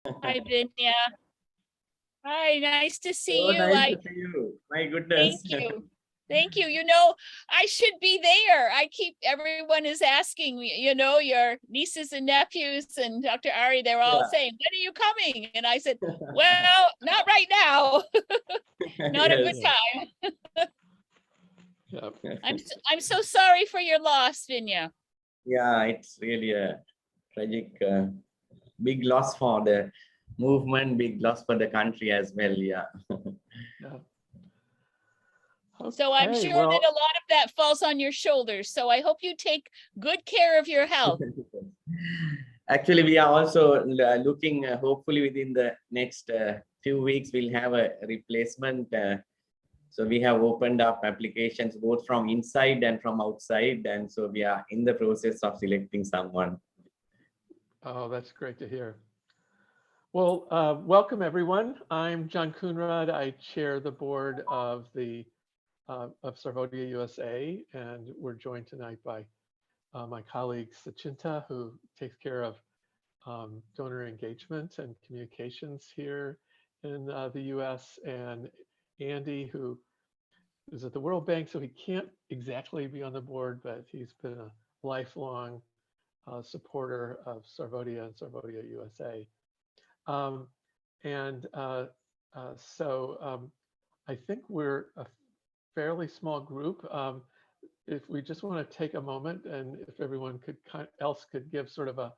Hi, Vinya. Hi, nice to see So you. nice to see you. My goodness. Thank you. Thank you. I should be there. Everyone is asking me, your nieces and nephews and Dr. Ari, they're all saying, when are you coming? And I said, well, not right now. Not a good time. Yeah. I'm so sorry for your loss, Vinya. Yeah, it's really a tragic, big loss for the movement, big loss for the country as well. Yeah. Yeah. So I'm Okay, sure that a lot of that falls on your shoulders. So I hope you take good care of your health. Actually, we are also looking, hopefully within the next few weeks, we'll have a replacement. So we have opened up applications both from inside and from outside. And so we are in the process of selecting someone. Oh, that's great to hear. Well, welcome everyone. I'm John Coonrod. I chair the board of Sarvodaya USA, and we're joined tonight by my colleague Sachinta, who takes care of donor engagement and communications here in the US, and Andy, who is at the World Bank, so he can't exactly be on the board, but he's been a lifelong supporter of Sarvodaya and Sarvodaya USA. I think we're a fairly small group. If we just want to take a moment, and if everyone else could give sort of a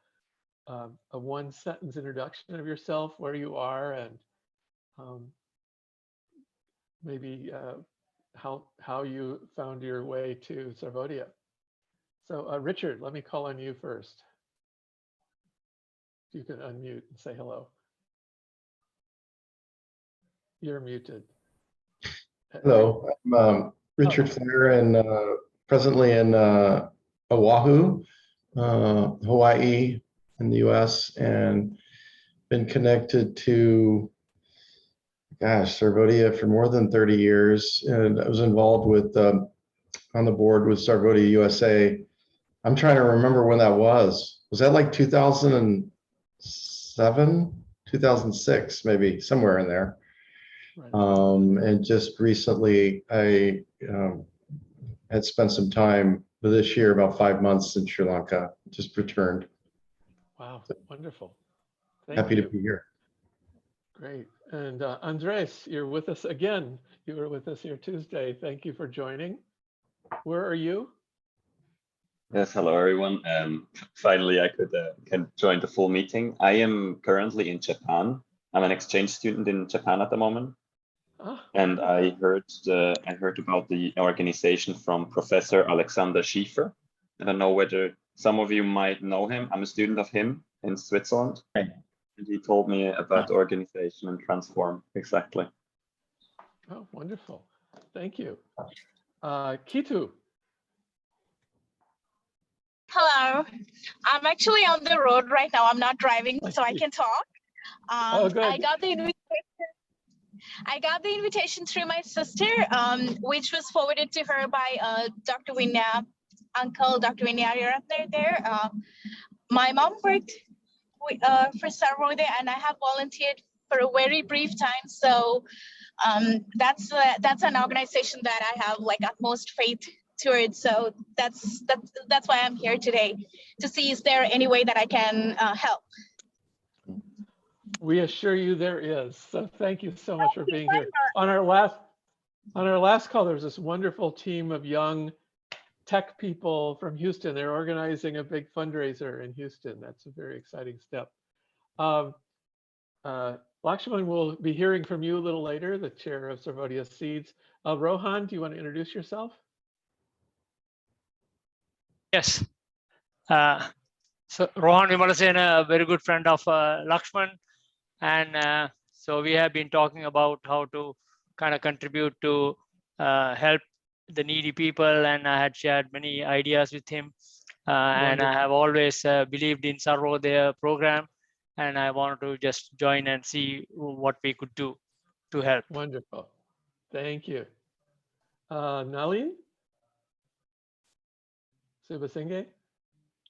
one-sentence introduction of yourself, where you are, and maybe how you found your way to Sarvodaya. So Richard, let me call on you first. You can unmute and say hello. You're muted. Hello, I'm Richard Flair, and presently in Oahu, Hawaii, in the U.S., and been connected to, Sarvodaya for more than 30 years, and I was involved with on the board with Sarvodaya USA. I'm trying to remember when that was. Was that like 2007, 2006, maybe somewhere in there? Right. And just recently, I had spent some time this year, about 5 months in Sri Lanka, just returned. Wow, wonderful. Happy to be here. Great. And Andres, you're with us again. You were with us here Tuesday. Thank you for joining. Where are you? Yes, hello everyone. Finally, I can join the full meeting. I am currently in Japan. I'm an exchange student in Japan at the moment. And I heard about the organization from Professor Alexander Schiefer. I don't know whether some of you might know him. I'm a student of him in Switzerland. Right. And he told me about the organization and Transform, exactly. Oh, wonderful. Thank you. Kitu. Hello. I'm actually on the road right now. I'm not driving, so I can talk. Oh, good. I got the invitation through my sister, which was forwarded to her by Dr. Vinya, Uncle Dr. Vinya Ariyaratne there. My mom worked for Sarvodaya, and I have volunteered for a very brief time. So that's an organization that I have like utmost faith towards. So that's why I'm here today, to see is there any way that I can help. We assure you there is. So thank you so much for being here. On our last call, there was this wonderful team of young tech people from Houston. They're organizing a big fundraiser in Houston. That's a very exciting step. Lakshman, will be hearing from you a little later, the chair of Sarvodaya Seeds. Rohan, do you want to introduce yourself? Yes. So Rohan Vimalasena, a very good friend of Lakshman. And so we have been talking about how to kind of contribute to help the needy people. And I had shared many ideas with him. And I have always believed in Sarvodaya program. And I wanted to just join and see what we could do to help. Wonderful. Thank you. Nalin Subasinghe, do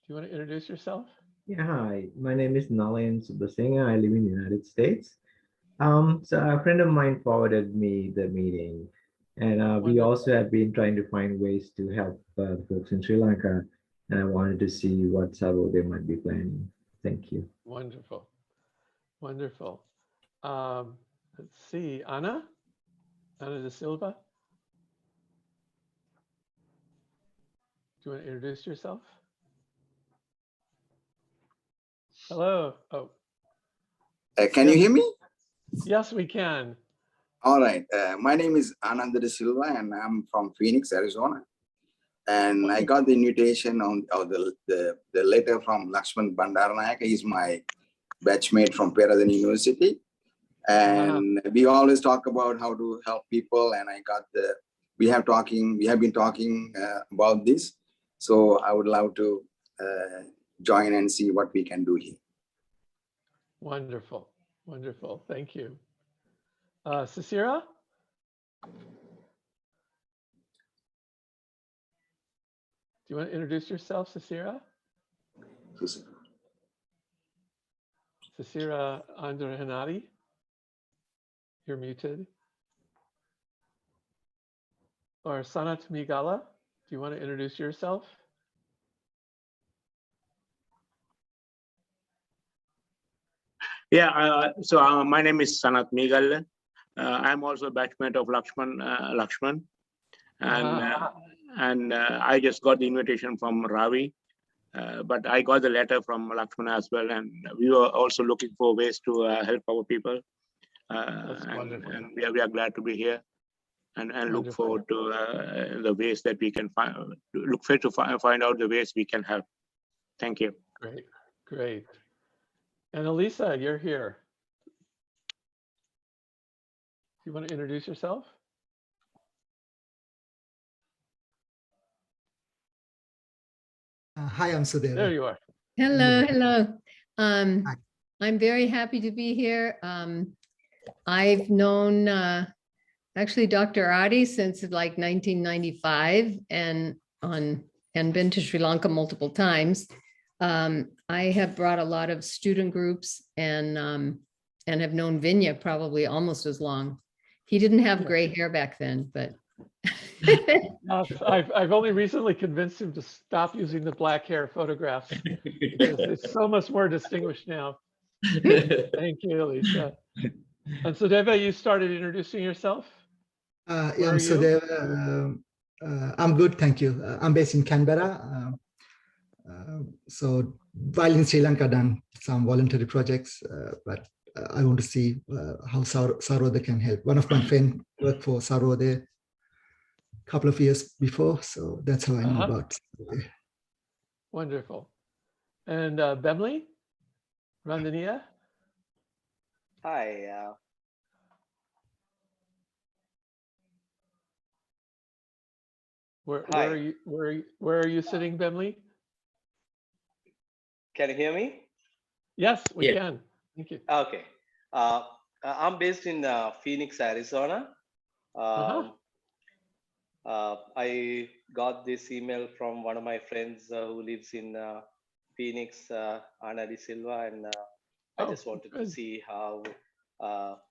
you want to introduce yourself? Yeah, hi. My name is Nalayan Subasinghe. I live in the United States. So a friend of mine forwarded me the meeting, and we Wonderful. also have been trying to find ways to help the folks in Sri Lanka. And I wanted to see what Sabo they might be planning. Thank you. Wonderful. Wonderful. Let's see, Ana de Silva. Do you want to introduce yourself? Hello. Oh, Can you hear me? yes, we can. All right. My name is Ananda de Silva, and I'm from Phoenix, Arizona. And I got the invitation on the letter from Lakshman Bandaranaike. He's my batchmate from Peradhan University. And we always talk about how to help people. And I got we have been talking about this. So I would love to join and see what we can do here. Wonderful. Wonderful. Thank you. Cicera? Do you want to introduce yourself, Cicera? Cicera Andrehanati? You're muted. Or Sanat Migala? Do you want to introduce yourself? Yeah, my name is Sanat Migal. I'm also a batchmate of Lakshman, and I just got the invitation from Ravi, but I got the letter from Lakshman as well, and we were also looking for ways to help our people, and we are glad to be here, and look forward to the ways that we can find. Look forward to find out the ways we can help. Thank you. Great, great. And Elisa, you're here. Do you want to introduce yourself? Hi, I'm Sudhir. There you are. Hello, hello. I'm very happy to be here. I've known actually Dr. Adi since like 1995 and been to Sri Lanka multiple times. I have brought a lot of student groups and have known Vinya probably almost as long. He didn't have gray hair back then, but. I've only recently convinced him to stop using the black hair photographs because it's so much more distinguished now. Thank you, Lisa. And so, Deva, you started introducing yourself? Yeah, I'm Sudhir. I'm good, thank you. I'm based in Canberra. So while in Sri Lanka, done some voluntary projects, but I want to see how Sarvodaya can help. One of my friends worked for Sarvodaya a couple of years before, so that's how I know about Sarvodaya. Wonderful. And Bemley, Randania? Hi. Where are you sitting, Bemley? Can you hear me? Yes, we can. Thank you. Okay. I'm based in Phoenix, Arizona. I got this email from one of my friends who lives in Phoenix, Ana de Silva, and I just wanted to see how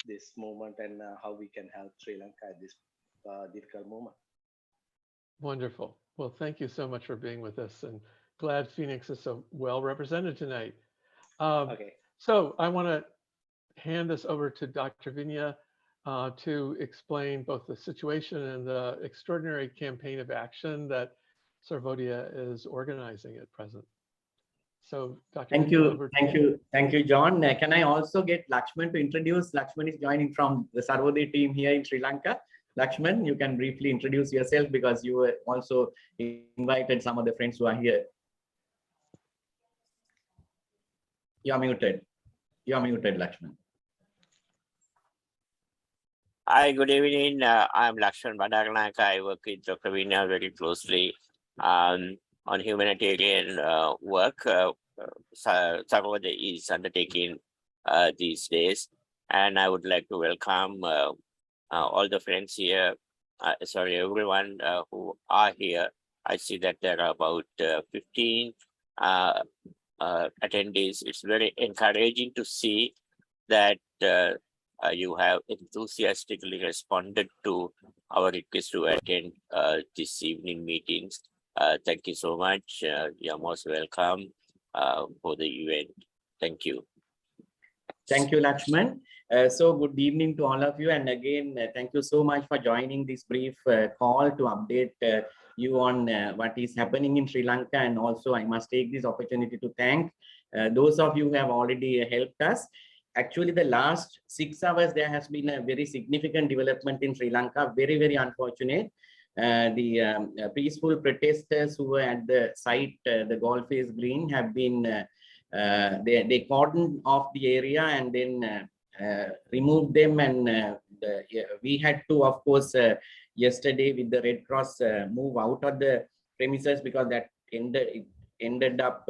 this movement and how we can help Sri Lanka at this difficult moment. Wonderful. Well, thank you so much for being with us, and glad Phoenix is so well represented tonight. Okay. So I want to hand this over to Dr. Vinya to explain both the situation and the extraordinary campaign of action that Sarvodaya is organizing at present. So, Dr. Thank Vinya, you, John. Can I also get Lakshman to introduce? Lakshman is joining from the Sarvodaya team here in Sri Lanka. Lakshman, you can briefly introduce yourself because you were also invited some of the friends who are here. You are muted. You are muted, Lakshman. Hi, good evening. I'm Lakshman Bandaranaike. I work with Dr. Vinya very closely on humanitarian work. Sarvodaya is undertaking these days, and I would like to welcome all the friends here. Everyone who are here. I see that there are about 15 attendees. It's very encouraging to see that you have enthusiastically responded to our request to attend this evening meetings. Thank you so much. You're most welcome for the event. Thank you. Thank you, Lakshman. So good evening to all of you. And again, thank you so much for joining this brief call to update you on what is happening in Sri Lanka. And also, I must take this opportunity to thank those of you who have already helped us. Actually, the last 6 hours, there has been a very significant development in Sri Lanka. Very, very unfortunate. The peaceful protesters who were at the site, the Goldface Green, have been they cordoned off the area and then removed them. And we had to, of course, yesterday with the Red Cross move out of the premises, because that ended up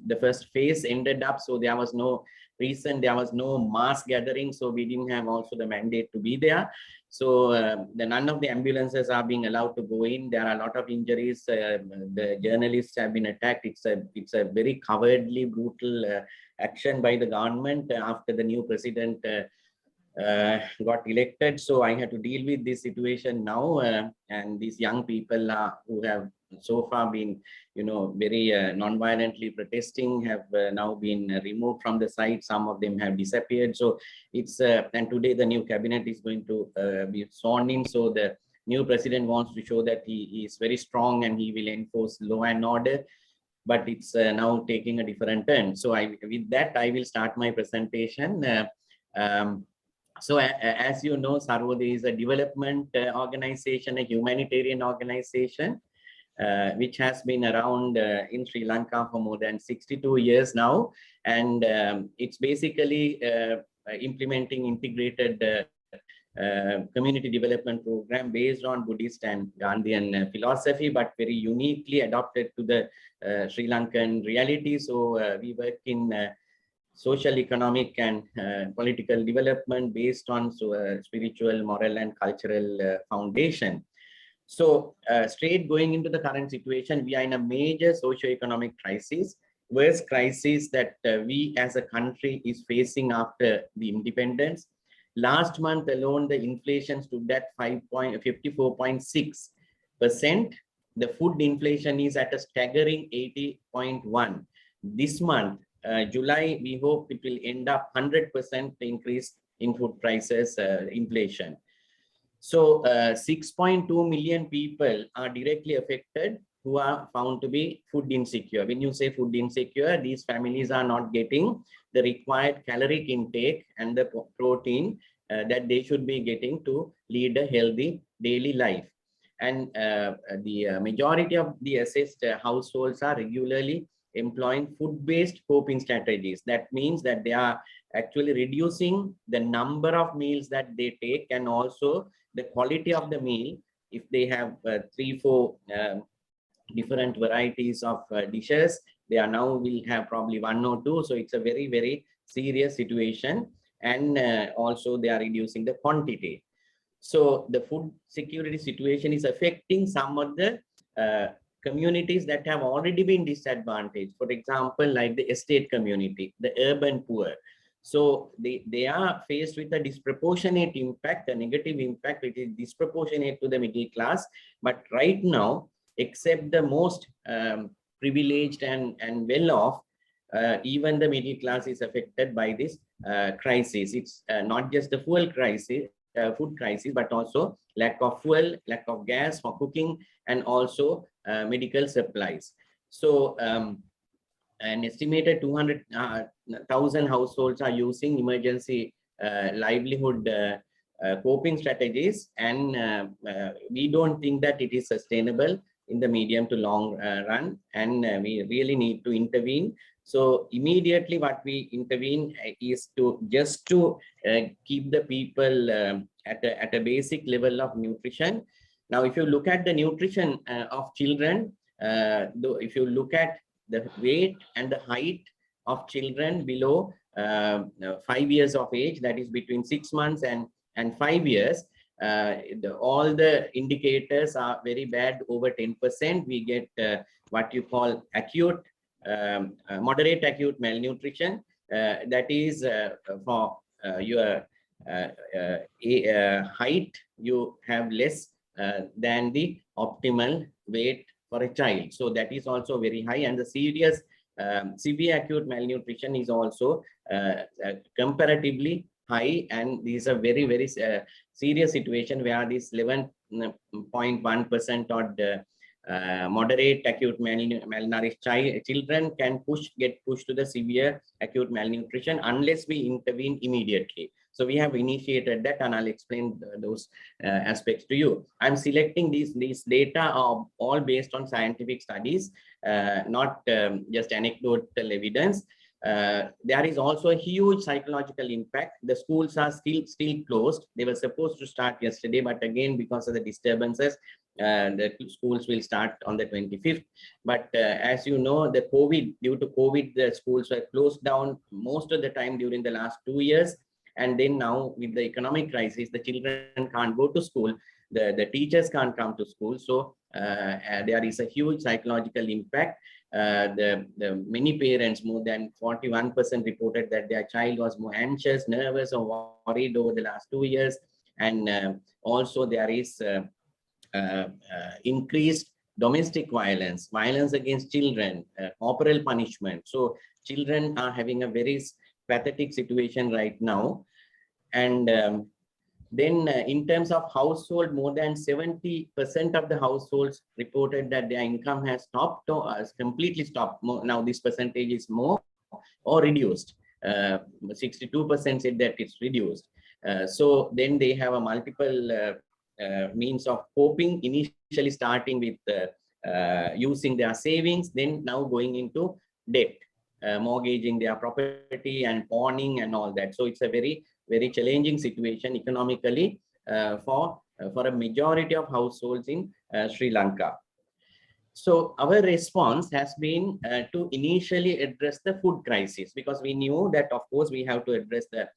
the first phase ended up, so there was no reason, there was no mass gathering, so we didn't have also the mandate to be there. So none of the ambulances are being allowed to go in. There are a lot of injuries. The journalists have been attacked. It's a very cowardly, brutal action by the government after the new president got elected. So I had to deal with this situation now, and these young people who have so far been, very non-violently protesting have now been removed from the site. Some of them have disappeared. So it's and today the new cabinet is going to be sworn in. So the new president wants to show that he is very strong and he will enforce law and order. But it's now taking a different turn. So with that, I will start my presentation. So as you know, Sarvodaya is a development organization, a humanitarian organization, which has been around in Sri Lanka for more than 62 years now. And it's basically implementing integrated community development program based on Buddhist and Gandhian philosophy, but very uniquely adapted to the Sri Lankan reality. So we work in social, economic, and political development based on spiritual, moral, and cultural foundation. So straight going into the current situation, we are in a major socio-economic crisis, worst crisis that we as a country is facing after the independence. Last month alone, the inflation stood at 54.6%. The food inflation is at a staggering 80.1%. This month, July, we hope it will end up 100% increase in food prices, inflation. So 6.2 million people are directly affected who are found to be food insecure. When you say food insecure, these families are not getting the required caloric intake and the protein that they should be getting to lead a healthy daily life. And the majority of the assessed households are regularly employing food-based coping strategies. That means that they are actually reducing the number of meals that they take, and also the quality of the meal. If they have 3-4 different varieties of dishes, they are now will have probably 1 or 2. So it's a very, very serious situation. And also they are reducing the quantity. So the food security situation is affecting some of the communities that have already been disadvantaged. For example, like the estate community, the urban poor. So they are faced with a disproportionate impact, a negative impact, which is disproportionate to the middle class. But right now, except the most privileged and well-off, even the middle class is affected by this crisis. It's not just the fuel crisis, food crisis, but also lack of fuel, lack of gas for cooking, and also medical supplies. So an estimated 200,000 households are using emergency livelihood coping strategies, and we don't think that it is sustainable in the medium to long run, and we really need to intervene. So immediately what we intervene is to just to keep the people at a basic level of nutrition. Now, if you look at the nutrition of children, if you look at the weight and the height of children below 5 years of age, that is between 6 months and 5 years, all the indicators are very bad, over 10%. We get what you call acute moderate acute malnutrition. That is for your height, you have less than the optimal weight for a child. So that is also very high, and the serious severe acute malnutrition is also comparatively high, and these are very, very serious situation where this 11.1% or the moderate acute malnourished children can get pushed to the severe acute malnutrition unless we intervene immediately. So we have initiated that, and I'll explain those aspects to you. I'm selecting these data are all based on scientific studies, not just anecdotal evidence. There is also a huge psychological impact. The schools are still closed. They were supposed to start yesterday, but again, because of the disturbances, the schools will start on the 25th. But as you know, due to COVID, the schools were closed down most of the time during the last 2 years. And then now with the economic crisis, the children can't go to school. The teachers can't come to school. So there is a huge psychological impact. The many parents, more than 41%, reported that their child was more anxious, nervous, or worried over the last 2 years. And also there is increased domestic violence against children, corporal punishment. So children are having a very pathetic situation right now. And then in terms of household, more than 70% of the households reported that their income has stopped or has completely stopped. Now this percentage is more or reduced. 62% said that it's reduced. So then they have a multiple means of coping, initially starting with using their savings, then now going into debt, mortgaging their property and pawning and all that. So it's a very, very challenging situation economically for a majority of households in Sri Lanka. So our response has been to initially address the food crisis, because we knew that, of course, we have to address the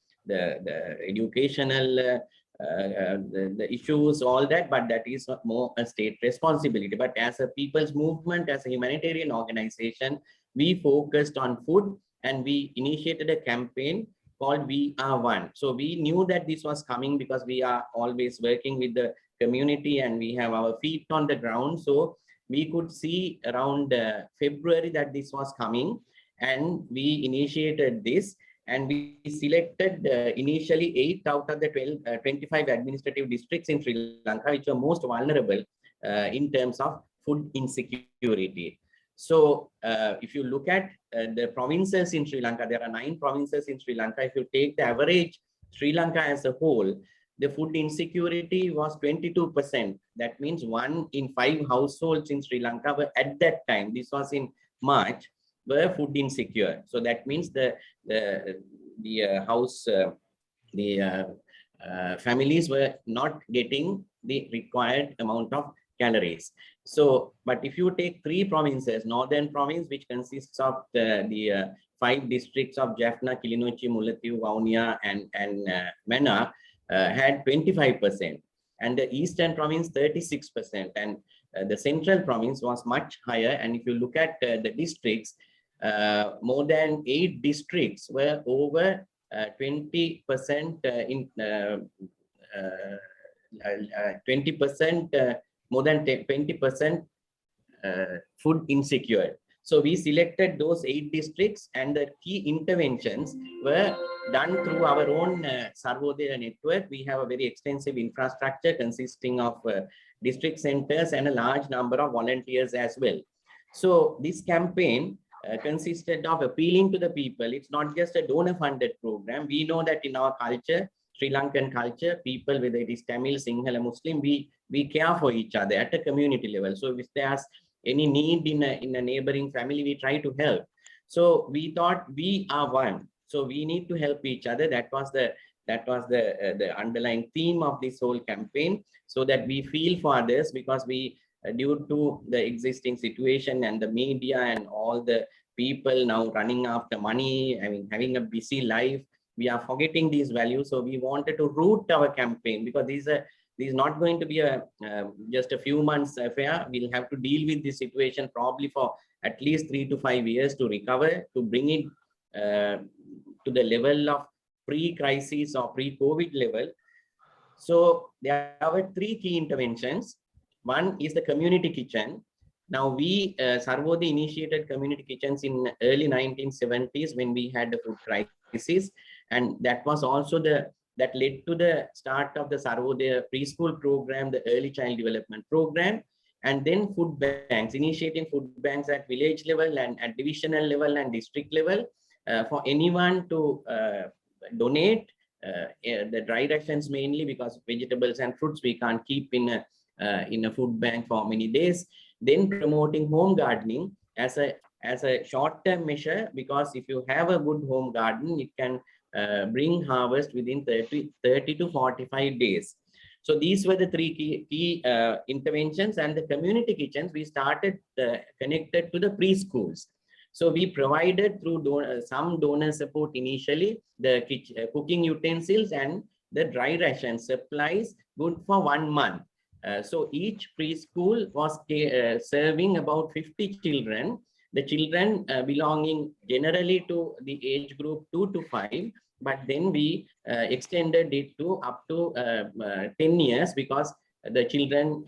educational the issues, all that, but that is more a state responsibility. But as a people's movement, as a humanitarian organization, we focused on food, and we initiated a campaign called We Are One. So we knew that this was coming because we are always working with the community and we have our feet on the ground. So we could see around February that this was coming, and we initiated this. And we selected initially 8 out of the 25 administrative districts in Sri Lanka, which are most vulnerable in terms of food insecurity. So if you look at the provinces in Sri Lanka, there are 9 provinces in Sri Lanka. If you take the average Sri Lanka as a whole, the food insecurity was 22%. That means 1 in 5 households in Sri Lanka were at that time, this was in March, were food insecure. So that means the families were not getting the required amount of calories. So, but if you take 3 provinces, Northern Province, which consists of the 5 districts of Jaffna, Kilinochchi, Mullaitivu, Vavuniya, and Mannar, had 25%, and the Eastern Province 36%, and the Central Province was much higher. And if you look at the districts, more than 8 districts were over 20% more than 20% food insecure. So we selected those 8 districts, and the key interventions were done through our own Sarvodaya network. We have a very extensive infrastructure consisting of district centers and a large number of volunteers as well. So this campaign consisted of appealing to the people. It's not just a donor-funded program. We know that in our culture, Sri Lankan culture, people, whether it is Tamil, Sinhala, Muslim, we care for each other at a community level. So if there's any need in a neighboring family, we try to help. So we thought we are one. So we need to help each other. That was the underlying theme of this whole campaign, so that we feel for others, because we, due to the existing situation and the media and all the people now running after money, I mean, having a busy life, we are forgetting these values. So we wanted to root our campaign, because this This is not going to be a just a few months affair. We'll have to deal with this situation probably for at least 3 to 5 years to recover, to bring it to the level of pre-crisis or pre-COVID level. So there are 3 key interventions. One is the community kitchen. Now we, Sarvodaya initiated community kitchens in early 1970s when we had the food crisis. And that was also that led to the start of the Sarvodaya preschool program, the early child development program, and then food banks, initiating food banks at village level and at divisional level and district level for anyone to donate the dry rations, mainly because vegetables and fruits we can't keep in a food bank for many days. Then promoting home gardening as a short-term measure, because if you have a good home garden, it can bring harvest within 30 to 45 days. So these were the 3 key interventions. And the community kitchens we started connected to the preschools. So we provided through some donor support initially, the cooking utensils and the dry ration supplies good for 1 month. So each preschool was serving about 50 children. The children belonging generally to the age group 2 to 5, but then we extended it to up to 10 years, because the children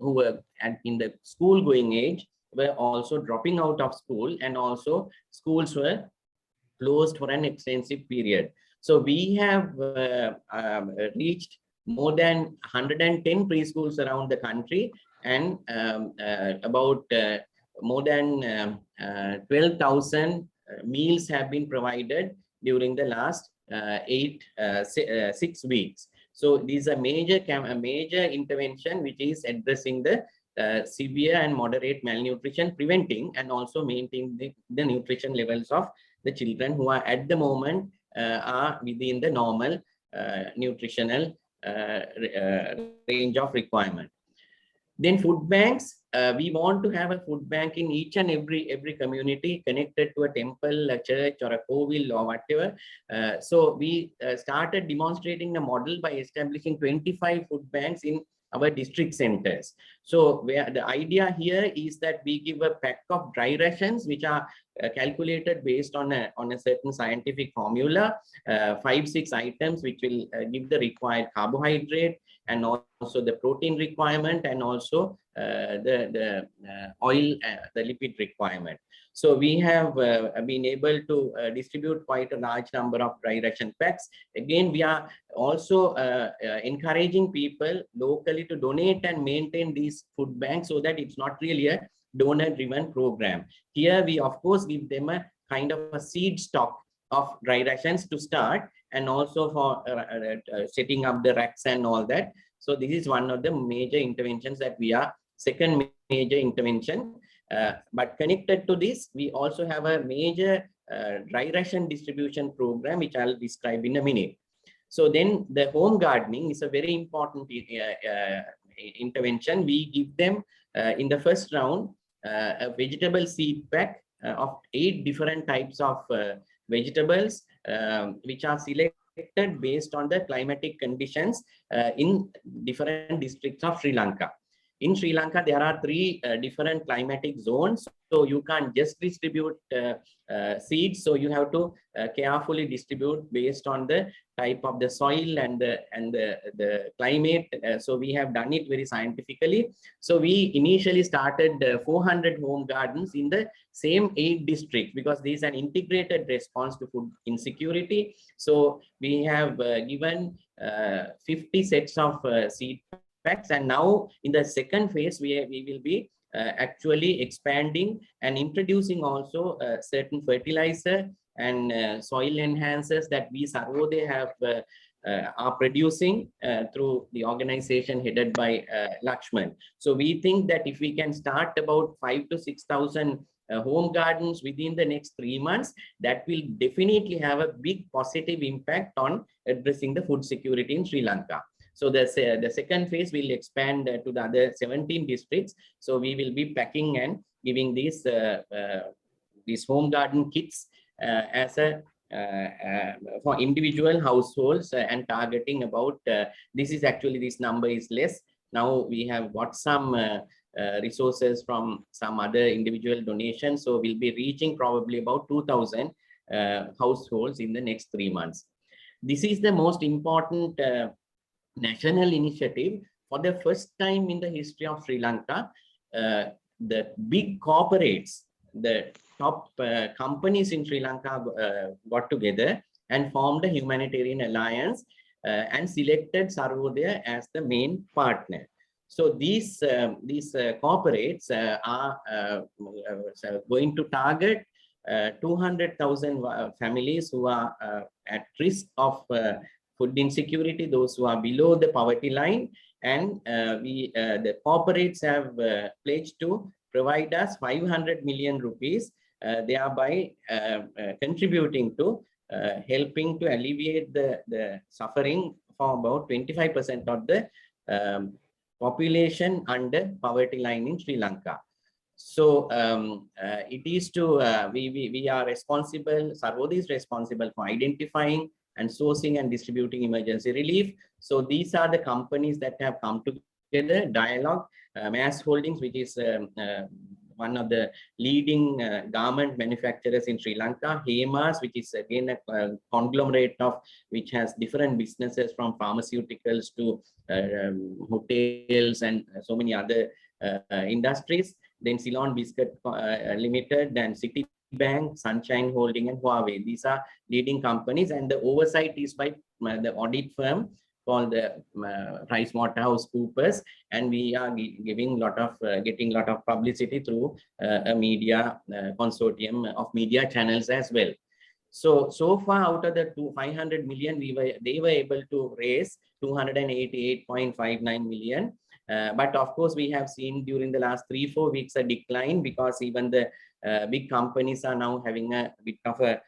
who were in the school going age were also dropping out of school, and also schools were closed for an extensive period. So we have reached more than 110 preschools around the country, and about more than 12,000 meals have been provided during the last 6 weeks. So these are major intervention which is addressing the severe and moderate malnutrition, preventing and also maintaining the nutrition levels of the children who are at the moment are within the normal nutritional range of requirement. Then food banks, we want to have a food bank in each and every community connected to a temple, a church, or a kovil or whatever. So we started demonstrating the model by establishing 25 food banks in our district centers. So where the idea here is that we give a pack of dry rations which are calculated based on a certain scientific formula, 5-6 items which will give the required carbohydrate and also the protein requirement, and also the oil, the lipid requirement. So we have been able to distribute quite a large number of dry ration packs. Again, we are also encouraging people locally to donate and maintain these food banks, so that it's not really a donor-driven program. Here, we of course give them a kind of a seed stock of dry rations to start, and also for setting up the racks and all that. So this is one of the major interventions that we are, second major intervention. But connected to this, we also have a major dry ration distribution program, which I'll describe in a minute. So then the home gardening is a very important intervention. We give them in the first round a vegetable seed pack of 8 different types of vegetables, which are selected based on the climatic conditions in different districts of Sri Lanka. In Sri Lanka, there are 3 different climatic zones, so you can't just distribute seeds. So you have to carefully distribute based on the type of the soil and the climate. So we have done it very scientifically. So we initially started 400 home gardens in the same 8 districts, because this is an integrated response to food insecurity. So we have given 50 sets of seed packs, and now in the second phase we will be actually expanding and introducing also certain fertilizer and soil enhancers that we Sarvodaya have are producing through the organization headed by Lakshman. So we think that if we can start about 5,000 to 6,000 home gardens within the next 3 months, that will definitely have a big positive impact on addressing the food security in Sri Lanka. So the second phase will expand to the other 17 districts. So we will be packing and giving these home garden kits as a for individual households and targeting about, this number is less. Now we have got some resources from some other individual donations. So we'll be reaching probably about 2,000 households in the next 3 months. This is the most important national initiative. For the first time in the history of Sri Lanka, the big corporates, the top companies in Sri Lanka got together and formed a humanitarian alliance and selected Sarvodaya as the main partner. So these corporates are going to target 200,000 families who are at risk of food insecurity, those who are below the poverty line, and the corporates have pledged to provide us 500 million rupees, thereby contributing to helping to alleviate the suffering for about 25% of the population under poverty line in Sri Lanka. So it is to we are responsible. Sarvodaya is responsible for identifying and sourcing and distributing emergency relief. So these are the companies that have come together. Dialogue, Mass Holdings, which is one of the leading garment manufacturers in Sri Lanka. Hemas, which is again a conglomerate of which has different businesses from pharmaceuticals to hotels and so many other industries. Then Ceylon Biscuit Limited and Citibank, Sunshine Holding and Huawei. These are leading companies, and the oversight is by the audit firm called the PricewaterhouseCoopers, and we are getting lot of publicity through a media consortium of media channels as well. So far out of the 500 million, they were able to raise 288.59 million. But of course, we have seen during the last 3-4 weeks a decline, because even the big companies are now having a bit of a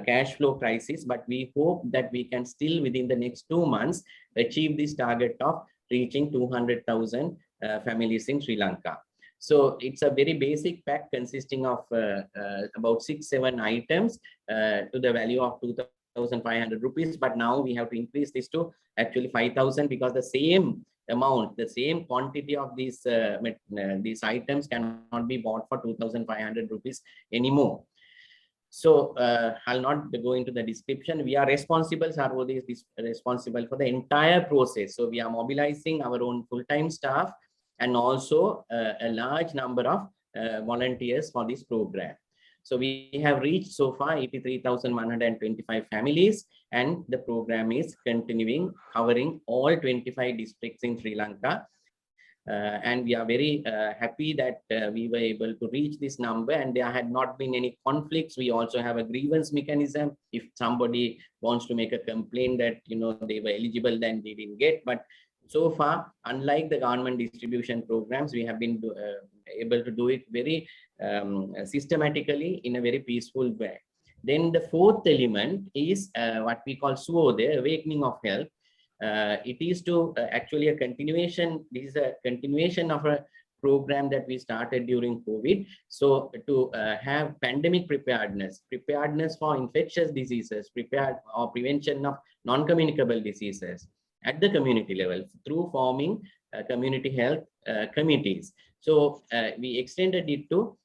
cash flow crisis. But we hope that we can still within the next 2 months achieve this target of reaching 200,000 families in Sri Lanka. So it's a very basic pack consisting of about 6-7 items to the value of 2,500 rupees. But now we have to increase this to actually 5,000, because the same amount, the same quantity of these items cannot be bought for 2,500 rupees anymore. So I'll not go into the description. We are responsible, Sarvodaya is responsible for the entire process. So we are mobilizing our own full-time staff and also a large number of volunteers for this program. So we have reached so far 83,125 families, and the program is continuing, covering all 25 districts in Sri Lanka. And we are very happy that we were able to reach this number, and there had not been any conflicts. We also have a grievance mechanism. If somebody wants to make a complaint that they were eligible, then they didn't get. But so far, unlike the government distribution programs, we have been able to do it very systematically in a very peaceful way. Then the fourth element is what we call Sarvodaya, awakening of health. It is to actually a continuation. This is a continuation of a program that we started during COVID. So to have pandemic preparedness for infectious diseases, prevention of non-communicable diseases at the community level through forming community health committees. So we extended it to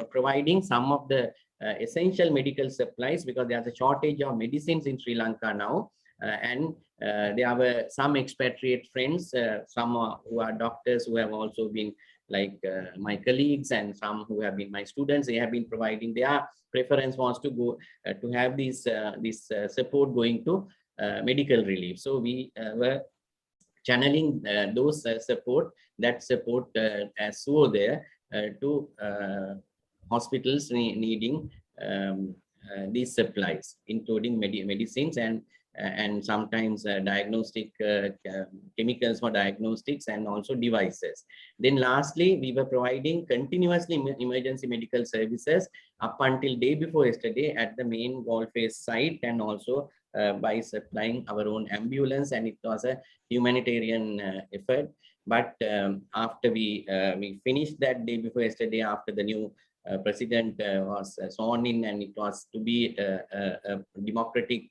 providing some of the essential medical supplies, because there's a shortage of medicines in Sri Lanka now. And there were some expatriate friends, some who are doctors who have also been like my colleagues, and some who have been my students. They have been providing, their preference was to go to have this support going to medical relief. So we were channeling those support as Sarvodaya to hospitals needing these supplies, including medicines and sometimes diagnostic chemicals for diagnostics, and also devices. Then lastly, we were providing continuously emergency medical services up until day before yesterday at the main Wallface site, and also by supplying our own ambulance, and it was a humanitarian effort. But after we finished that day before yesterday, after the new president was sworn in, and it was to be a democratic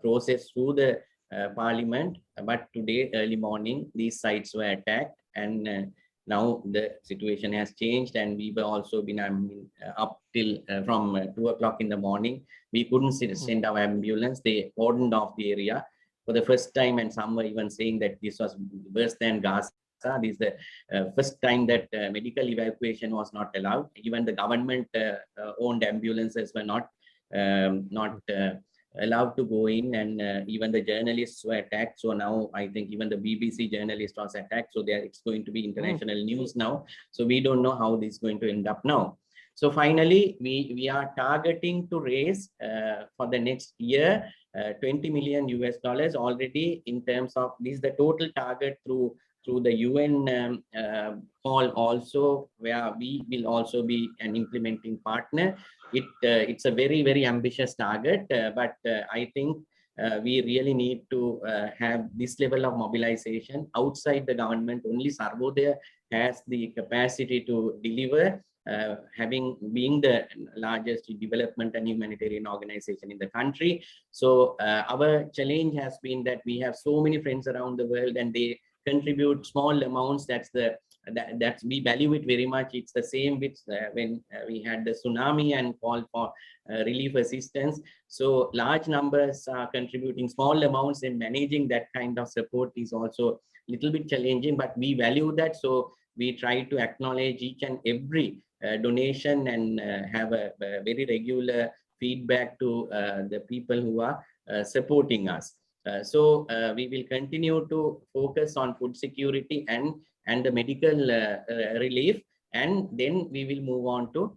process through the parliament. But today, early morning, these sites were attacked, and now the situation has changed, and we were also been up till from 2 o'clock in the morning. We couldn't send our ambulance. They cordoned off the area for the first time, and some were even saying that this was worse than Gaza. This is the first time that medical evacuation was not allowed. Even the government-owned ambulances were not allowed to go in, and even the journalists were attacked. So now I think even the BBC journalist was attacked. So it's going to be international news now. So we don't know how this is going to end up now. So finally, we are targeting to raise for the next year $20 million already in terms of this, the total target through the UN call also, where we will also be an implementing partner. It's a very, very ambitious target, but I think we really need to have this level of mobilization outside the government. Only Sarvodaya has the capacity to deliver, being the largest development and humanitarian organization in the country. So our challenge has been that we have so many friends around the world, and they contribute small amounts. That's we value it very much. It's the same with when we had the tsunami and call for relief assistance. So large numbers are contributing small amounts, and managing that kind of support is also a little bit challenging, but we value that. So we try to acknowledge each and every donation, and have a very regular feedback to the people who are supporting us. So we will continue to focus on food security and the medical relief, and then we will move on to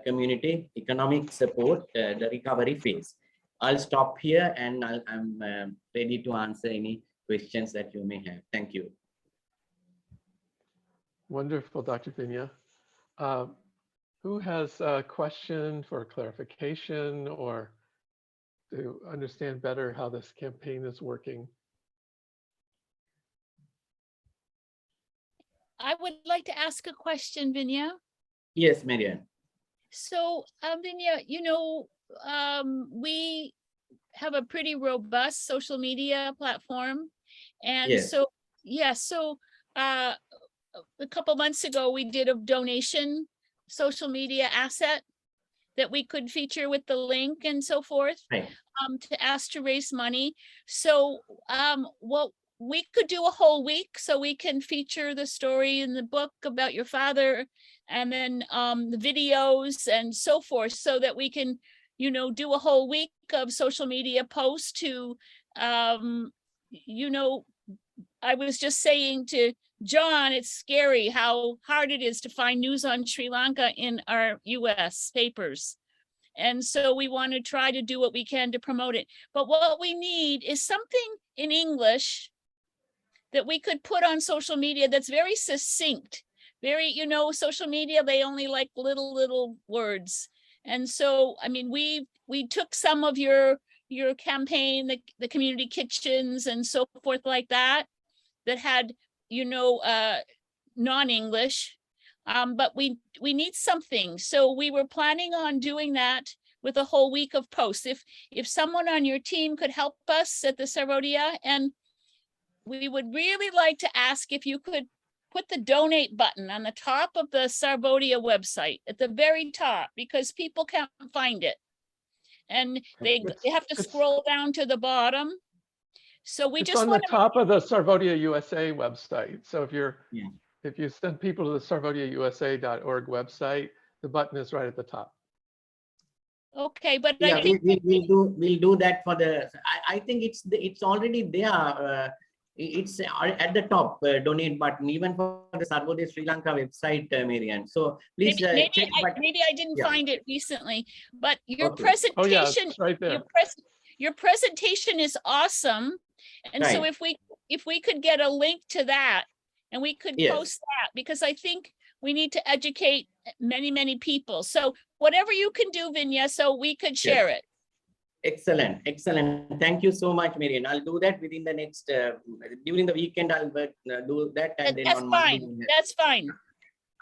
community economic support, the recovery phase. I'll stop here, and I'm ready to answer any questions that you may have. Thank you. Wonderful, Dr. Vinya. Who has a question for clarification or to understand better how this campaign is working? I would like to ask a question, Vinya. Yes, Marianne. So, Vinya, you know, we have a pretty robust social media platform. And yes. So, yeah, so a couple months ago, we did a donation social media asset that we could feature with the link and so forth, right. To ask to raise money. So what we could do a whole week, so we can feature the story in the book about your father, and then the videos and so forth, so that we can, you know, do a whole week of social media posts to, you know, I was just saying to John, it's scary how hard it is to find news on Sri Lanka in our US papers. And so we want to try to do what we can to promote it. But what we need is something in English that we could put on social media that's very succinct. Very, you know, social media, they only like little words. And so, I mean, we took some of your campaign, the community kitchens and so forth like that had, you know, non-English, but we need something. So we were planning on doing that with a whole week of posts. If someone on your team could help us at the Sarvodaya, and we would really like to ask if you could put the donate button on the top of the Sarvodaya website at the very top, because people can't find it. And they have to scroll down to the bottom. So we just on the top of the Sarvodaya USA website. So if you send people to the sarvodayausa.org website, the button is right at the top. Okay, but yeah, I think we'll do that for the. I think it's already there. It's at the top, donate button, even for the Sarvodaya Sri Lanka website, Marianne. So please maybe check. Maybe I didn't find it recently, but your Okay. presentation, oh, yeah, it's right there. Your presentation is awesome. And so if we could get a link to that, and we could post that, because I think we need to educate many people. So whatever you can do, Vinya, so we could share it. Excellent. Thank you so much, Marianne. I'll do that within the next, during the weekend, I'll do that. And then that's on fine. Monday. That's fine.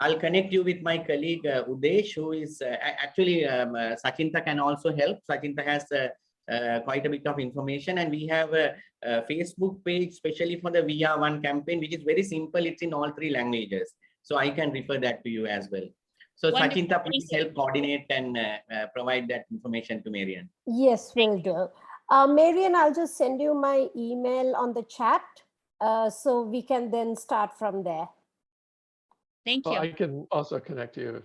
I'll connect you with my colleague Udesh, who is actually Sachinta can also help. Sachinta has quite a bit of information, and we have a Facebook page, especially for the We Are One campaign, which is very simple. It's in all 3 languages. So I can refer that to you as well. So Wonderful. Sachinta, please help coordinate and provide that information to Marian. Yes, will do. Marian, I'll just send you my email on the chat so we can then start from there. Thank you. Well, I can also connect you.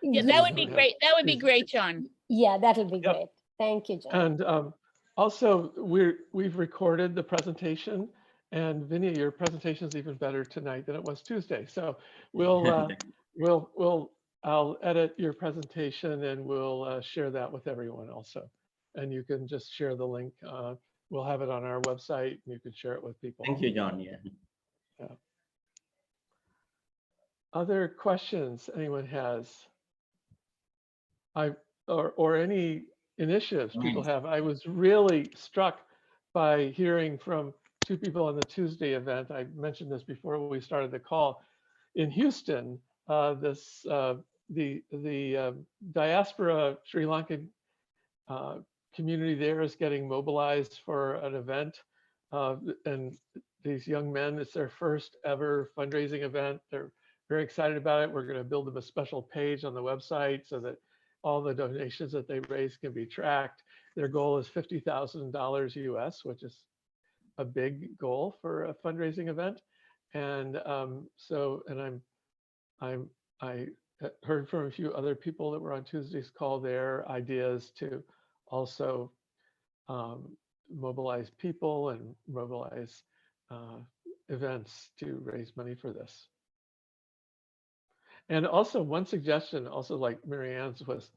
Yeah, that would be great. That would be great, John. Yeah, that'll be great. Thank you, John. And also, we've recorded the presentation, and Vinya, your presentation is even better tonight than it was Tuesday. So I'll edit your presentation and we'll share that with everyone also. And you can just share the link. We'll have it on our website, and you can share it with people. Thank you, John. Yeah. Other questions anyone has? Or any initiatives people have. I was really struck by hearing from 2 people on the Tuesday event. I mentioned this before we started the call. In Houston, the diaspora Sri Lankan community there is getting mobilized for an event. And these young men, it's their first ever fundraising event. They're very excited about it. We're going to build them a special page on the website so that all the donations that they raise can be tracked. Their goal is $50,000 US, which is a big goal for a fundraising event. And I heard from a few other people that were on Tuesday's call their ideas to also mobilize people and mobilize events to raise money for this. And also one suggestion, also like Marianne's, was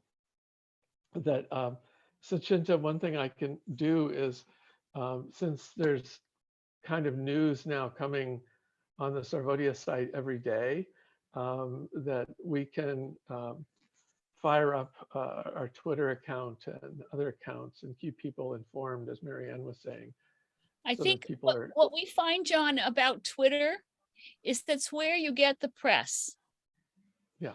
that Sachinta, one thing I can do is, since there's kind of news now coming on the Sarvodaya site every day, that we can fire up our Twitter account and other accounts and keep people informed, as Marianne was saying. I think what we find, John, about Twitter is that's where you get the press. Yeah.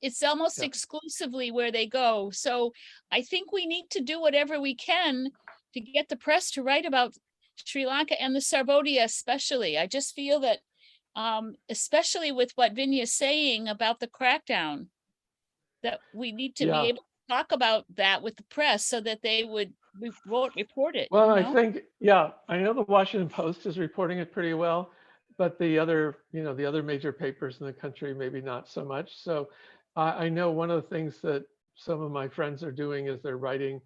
It's almost exclusively where they go. So I think we need to do whatever we can to get the press to write about Sri Lanka and the Sarvodaya especially. I just feel that, especially with what Vinya is saying about the crackdown, that we need to be able to talk about that with the press so that they would report it. Well, I think, I know the Washington Post is reporting it pretty well, but the other, the other major papers in the country, maybe not so much. So I know one of the things that some of my friends are doing is they're writing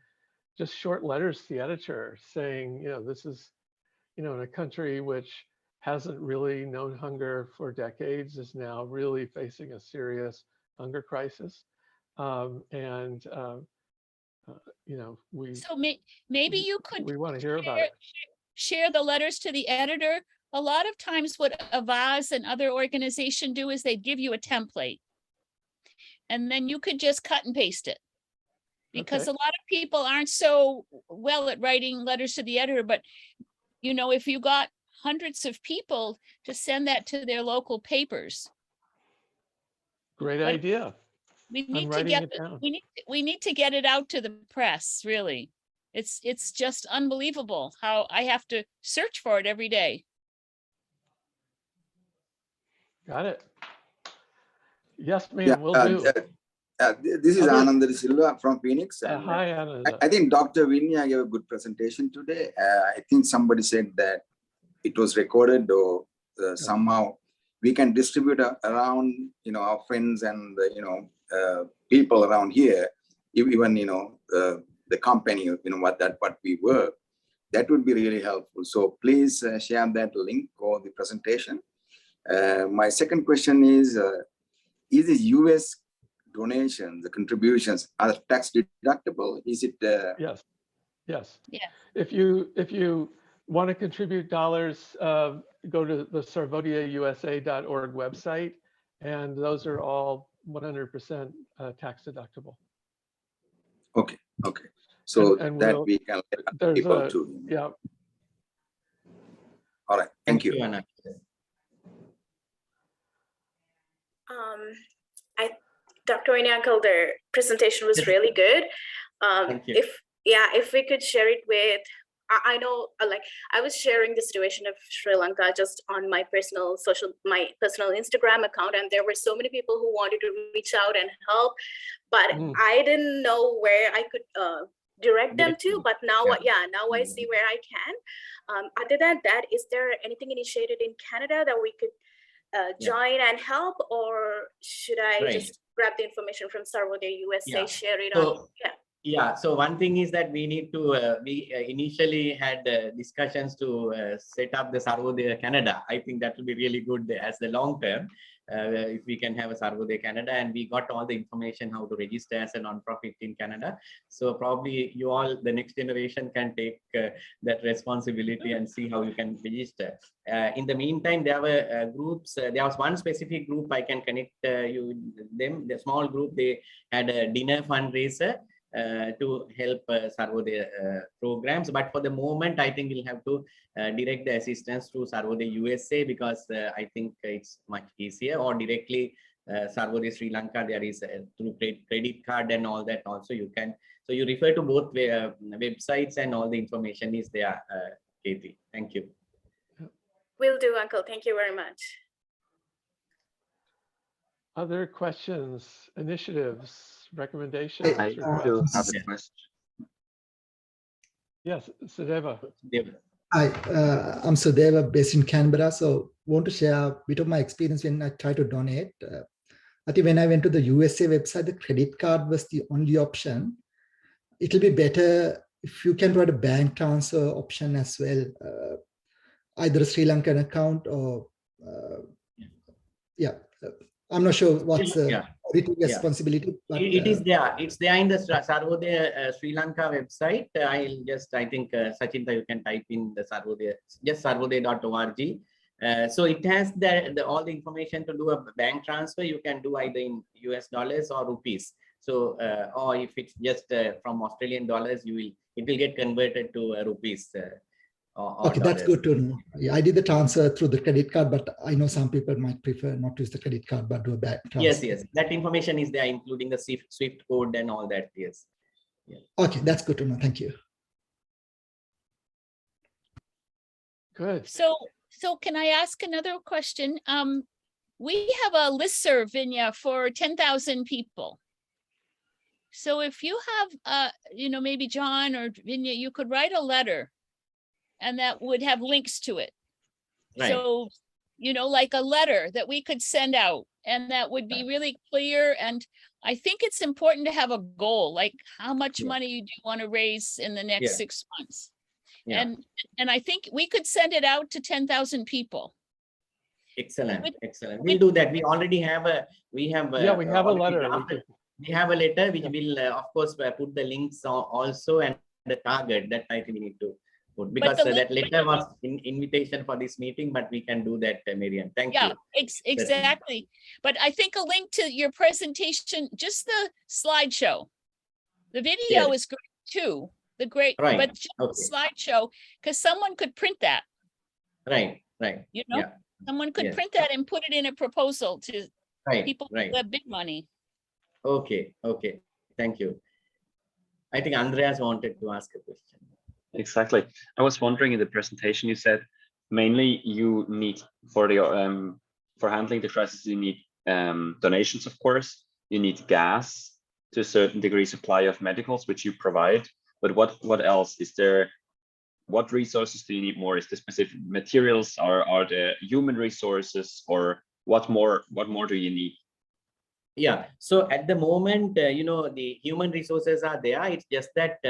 just short letters to the editor saying, this is, in a country which hasn't really known hunger for decades, is now really facing a serious hunger crisis. Maybe you could, we want to hear about it. Share the letters to the editor. A lot of times what Avaz and other organizations do is they give you a template, and then you could just cut and paste it, because a lot of people aren't so well at writing letters to the editor. But if you got hundreds of people to send that to their local papers. Great idea. We need to get we need to get it out to the press, really. It's just unbelievable how I have to search for it every day. Got it. Yes, ma'am, we'll do. This is Ananda Silva from Phoenix. Hi, Ananda. I think Dr. Vinya gave a good presentation today. I think somebody said that it was recorded, or somehow we can distribute around, our friends and people around here, even the company, what we work. That would be really helpful. So please share that link or the presentation. My second question is the US donations, the contributions, are tax deductible? Is it? Yes. Yeah. If you want to contribute dollars, go to the sarvodayausa.org website, and those are all 100% tax deductible. Okay. So and that we can let people too. Yeah. All right. Thank you. Dr. Vinya uncle, their presentation was really good. Thank you. If we could share it with, I know, like, I was sharing the situation of Sri Lanka just on my personal Instagram account, and there were so many people who wanted to reach out and help, but I didn't know where I could direct them to. But now, now I see where I can. Other than that, is there anything initiated in Canada that we could join and help, or should I just grab the information from Sarvodaya USA, share it on? Yeah, so one thing is that we need to, we initially had discussions to set up the Sarvodaya Canada. I think that will be really good as the long term, if we can have a Sarvodaya Canada, and we got all the information how to register as a non-profit in Canada. So probably you all, the next generation, can take that responsibility and see how you can register. In the meantime, there were groups, there was one specific group I can connect the small group, they had a dinner fundraiser to help Sarvodaya programs. But for the moment, I think we'll have to direct the assistance to Sarvodaya USA, because I think it's much easier, or directly Sarvodaya Sri Lanka, there is through credit card and all that also you can. So you refer to both websites and all the information is there, Katie. Thank you. Will do, Uncle. Thank you very much. Other questions, initiatives, recommendations? I do have a question. Yes, Sudeva. Hi, I'm Sudeva, based in Canberra. So want to share a bit of my experience when I try to donate. I think when I went to the USA website, the credit card was the only option. It'll be better if you can provide a bank transfer option as well, either a Sri Lankan account or, I'm not sure what's the responsibility. But, it is there. It's there in the Sarvodaya Sri Lanka website. I think Sachinta, you can type in the Sarvodaya, just sarvodaya.org. So it has all the information to do a bank transfer. You can do either in US dollars or rupees. So, or if it's just from Australian dollars, it will get converted to rupees. Okay, that's good to know. Yeah, I did the transfer through the credit card, but I know some people might prefer not to use the credit card, but do a bank transfer. Yes, that information is there, including the SWIFT code and all that. Yes. Yeah. Okay, that's good to know. Thank you. Good. So can I ask another question? We have a listserv, Vinya, for 10,000 people. So if you have, maybe John or Vinya, you could write a letter, and that would have links to it. Right. So, like a letter that we could send out, and that would be really clear. And I think it's important to have a goal, like how much money do you want to raise in the next 6 months? Yeah. And I think we could send it out to 10,000 people. Excellent. We'll do that. We already have we have a letter. We have a letter which will, of course, put the links also, and the target that I think we need to. Because that letter was invitation for this meeting, but we can do that, Marian. Thank you. Exactly. But I think a link to your presentation, just the slideshow. The video is great too. But just the slideshow, because someone could print that. Right. Someone could print that and put it in a proposal to people who have big money. Okay. Thank you. I think Andreas wanted to ask a question. Exactly. I was wondering, in the presentation you said mainly you need for handling the crisis, you need donations, of course. You need gas, to a certain degree, supply of medicals, which you provide. But what else is there? What resources do you need more? Is the specific materials, or are the human resources, or what more do you need? Yeah, so at the moment, the human resources are there. It's just that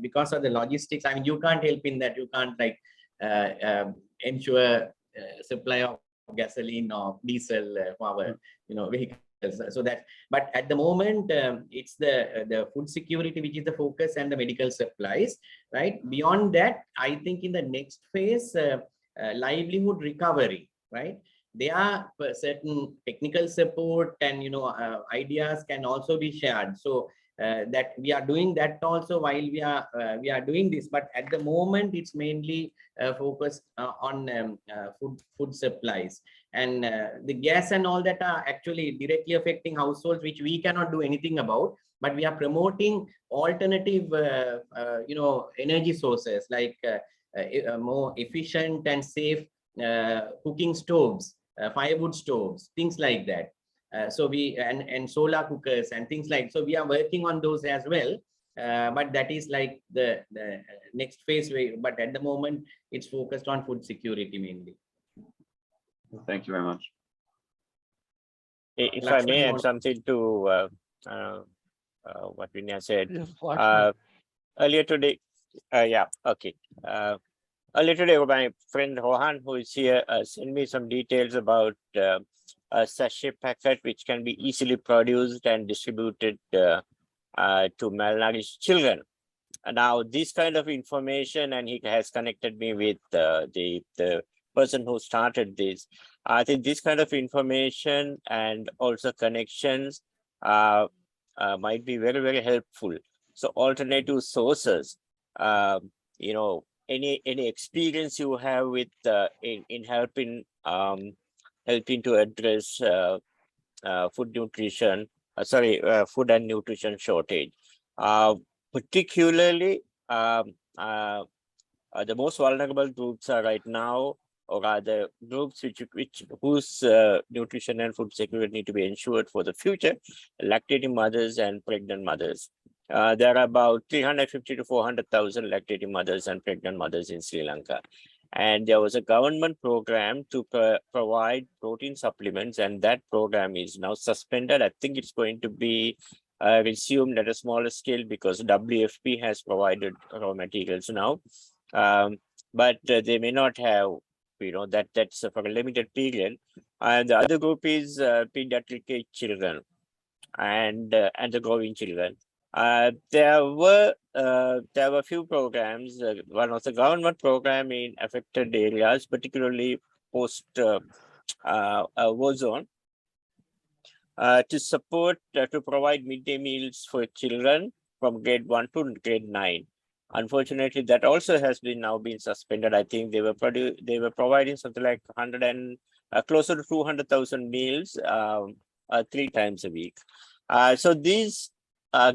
because of the logistics, I mean, you can't help in that. You can't ensure supply of gasoline or diesel for our vehicles. So but at the moment, it's the food security which is the focus, and the medical supplies, right? Beyond that, I think in the next phase, livelihood recovery, right? There are certain technical support, and ideas can also be shared. So that we are doing that also while we are doing this, but at the moment it's mainly focused on food supplies, and the gas and all that are actually directly affecting households, which we cannot do anything about. But we are promoting alternative energy sources like more efficient and safe cooking stoves, firewood stoves, things like that. So we and solar cookers and things like, so we are working on those as well, but that is like the next phase way, but at the moment it's focused on food security mainly. Thank you very much. If I may add something to what Vinya said. Yes, earlier today, earlier today, my friend Rohan, who is here, sent me some details about a sachet packet which can be easily produced and distributed to malnourished children. Now, this kind of information, and he has connected me with the person who started this. I think this kind of information and also connections might be very, very helpful. So alternative sources, any experience you have with in helping to address food and nutrition shortage, particularly the most vulnerable groups are right now, or rather groups whose nutrition and food security need to be ensured for the future: lactating mothers and pregnant mothers. There are about 350 to 400,000 lactating mothers and pregnant mothers in Sri Lanka. And there was a government program to provide protein supplements, and that program is now suspended. I think it's going to be resumed at a smaller scale because WFP has provided raw materials now. But they may not have, that's for a limited period. And the other group is pediatric age children and the growing children. There were a few programs. One was a government program in affected areas, particularly post war zone, to support to provide midday meals for children from grade 1 to grade 9. Unfortunately, that also has now been suspended. I think they were providing something like 100 and closer to 200,000 meals 3 times a week. So these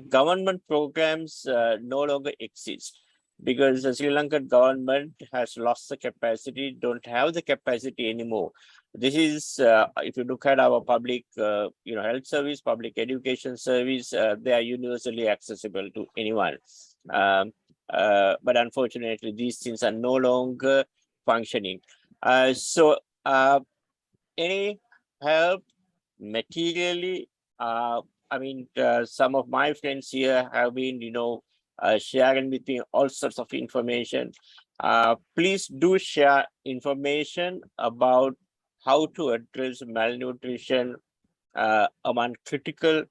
government programs no longer exist because the Sri Lankan government has lost the capacity, don't have the capacity anymore. This is, if you look at our public, health service, public education service, they are universally accessible to anyone. But unfortunately, these things are no longer functioning. So any help materially, some of my friends here have been, sharing with me all sorts of information. Please do share information about how to address malnutrition among critical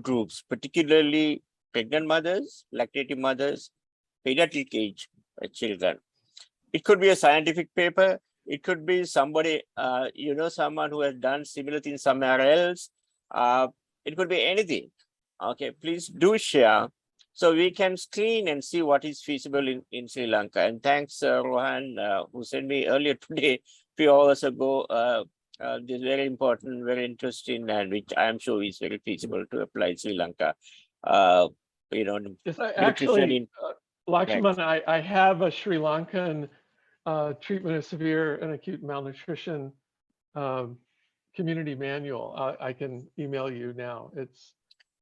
groups, particularly pregnant mothers, lactating mothers, pediatric age children. It could be a scientific paper. It could be somebody, someone who has done similar things somewhere else. It could be anything. Okay, please do share so we can screen and see what is feasible in Sri Lanka. And thanks, Rohan, who sent me earlier today, a few hours ago, this very important, very interesting, and which I am sure is very feasible to apply in Sri Lanka. Yes, actually, Lakshman, I have a Sri Lankan treatment of severe and acute malnutrition community manual. I can email you now.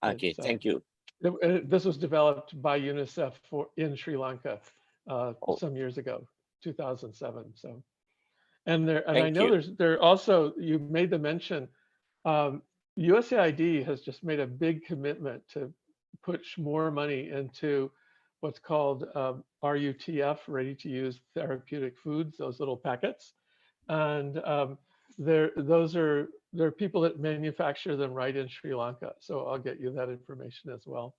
Thank you. This was developed by UNICEF in Sri Lanka some years ago, 2007. So, and I know there also, you made the mention, USAID has just made a big commitment to push more money into what's called RUTF, ready to use therapeutic foods, those little packets. And there are people that manufacture them right in Sri Lanka. So I'll get you that information as well.